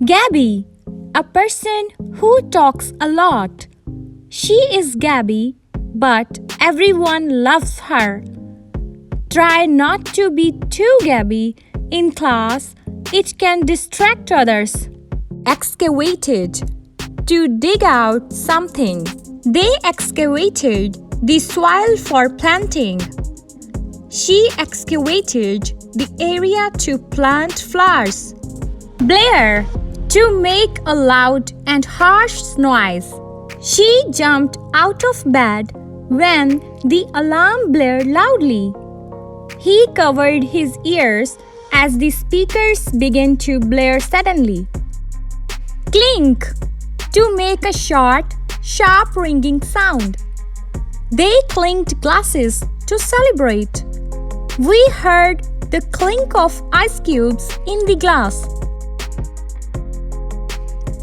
Gabby, a person who talks a lot. She is Gabby, but everyone loves her. Try not to be too Gabby in class, it can distract others. Excavated, to dig out something. They excavated the soil for planting. She excavated the area to plant flowers. Blare, to make a loud and harsh noise. She jumped out of bed when the alarm blared loudly. He covered his ears as the speakers began to blare suddenly. Clink, to make a short, sharp ringing sound. They clinked glasses to celebrate. We heard the clink of ice cubes in the glass.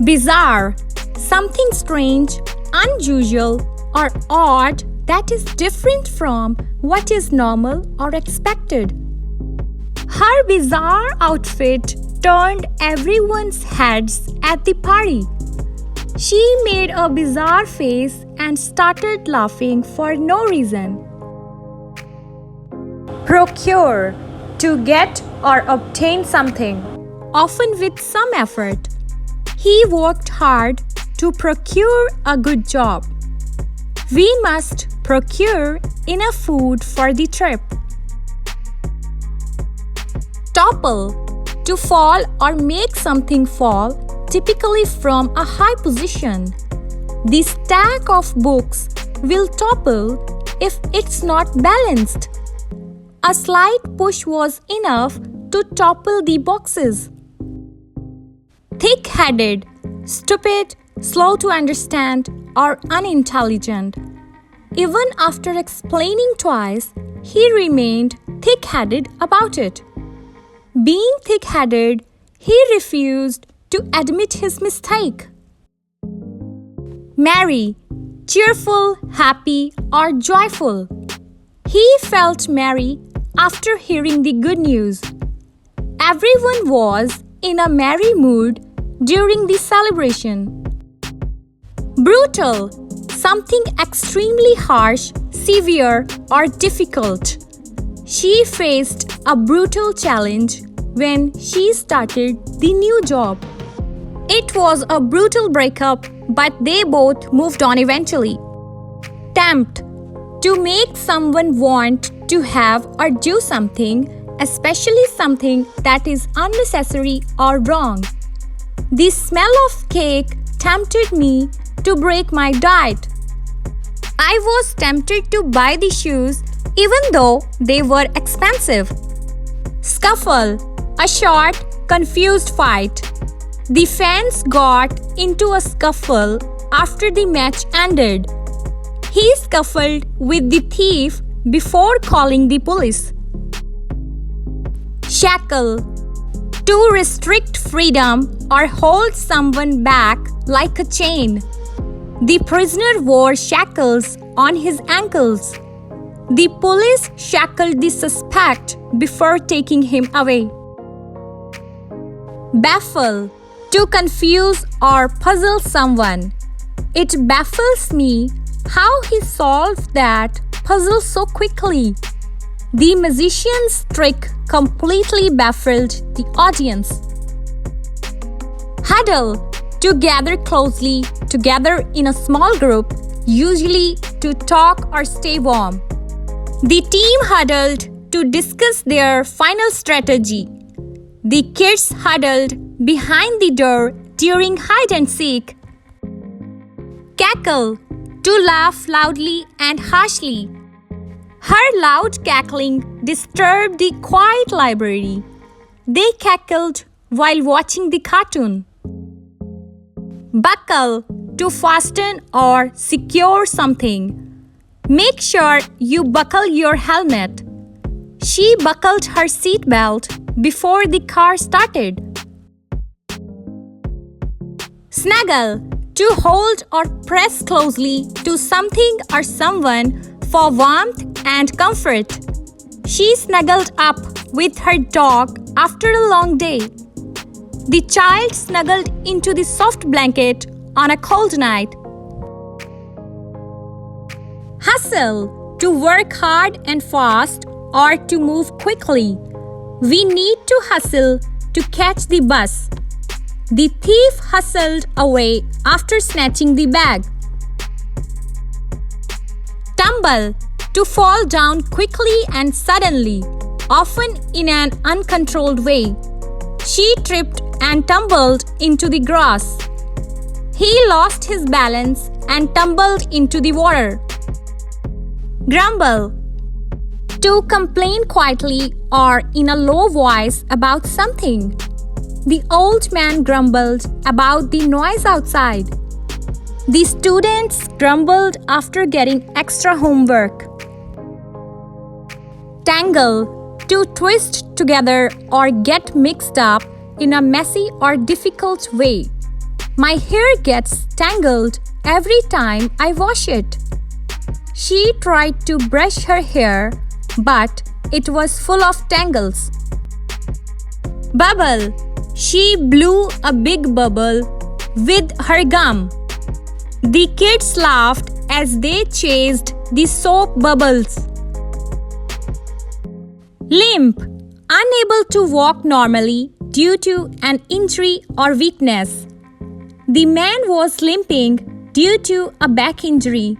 Bizarre, something strange, unusual, or odd that is different from what is normal or expected. Her bizarre outfit turned everyone's heads at the party. She made a bizarre face and started laughing for no reason. Procure, to get or obtain something, often with some effort. He worked hard to procure a good job. We must procure enough food for the trip. Topple, to fall or make something fall, typically from a high position. The stack of books will topple if it's not balanced. A slight push was enough to topple the boxes. Thick-headed, stupid, slow to understand, or unintelligent. Even after explaining twice, he remained thick-headed about it. Being thick-headed, he refused to admit his mistake. Merry, cheerful, happy, or joyful. He felt merry after hearing the good news. Everyone was in a merry mood during the celebration. Brutal, something extremely harsh, severe, or difficult. She faced a brutal challenge when she started the new job. It was a brutal breakup, but they both moved on eventually. Tempt, to make someone want to have or do something, especially something that is unnecessary or wrong. The smell of cake tempted me to break my diet. I was tempted to buy the shoes even though they were expensive. Scuffle, a short, confused fight. The fans got into a scuffle after the match ended. He scuffled with the thief before calling the police. Shackle, to restrict freedom or hold someone back like a chain. The prisoner wore shackles on his ankles. The police shackled the suspect before taking him away. Baffle, to confuse or puzzle someone. It baffles me how he solved that puzzle so quickly. The magician's trick completely baffled the audience. Huddle, to gather closely together in a small group, usually to talk or stay warm. The team huddled to discuss their final strategy. The kids huddled behind the door during hide and seek. Cackle, to laugh loudly and harshly. Her loud cackling disturbed the quiet library. They cackled while watching the cartoon. Buckle, to fasten or secure something. Make sure you buckle your helmet. She buckled her seatbelt before the car started. Snuggle, to hold or press closely to something or someone for warmth and comfort. She snuggled up with her dog after a long day. The child snuggled into the soft blanket on a cold night. Hustle, to work hard and fast or to move quickly. We need to hustle to catch the bus. The thief hustled away after snatching the bag. Tumble, to fall down quickly and suddenly, often in an uncontrolled way. She tripped and tumbled into the grass. He lost his balance and tumbled into the water. Grumble, to complain quietly or in a low voice about something. The old man grumbled about the noise outside. The students grumbled after getting extra homework. Tangle, to twist together or get mixed up in a messy or difficult way. My hair gets tangled every time I wash it. She tried to brush her hair, but it was full of tangles. Bubble, she blew a big bubble with her gum. The kids laughed as they chased the soap bubbles. Limp, unable to walk normally due to an injury or weakness. The man was limping due to a back injury.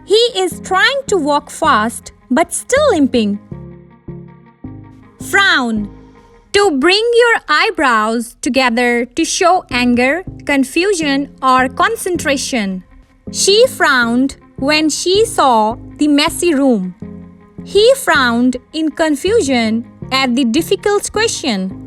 He is trying to walk fast but still limping. Frown, to bring your eyebrows together to show anger, confusion, or concentration. She frowned when she saw the messy room. He frowned in confusion at the difficult question.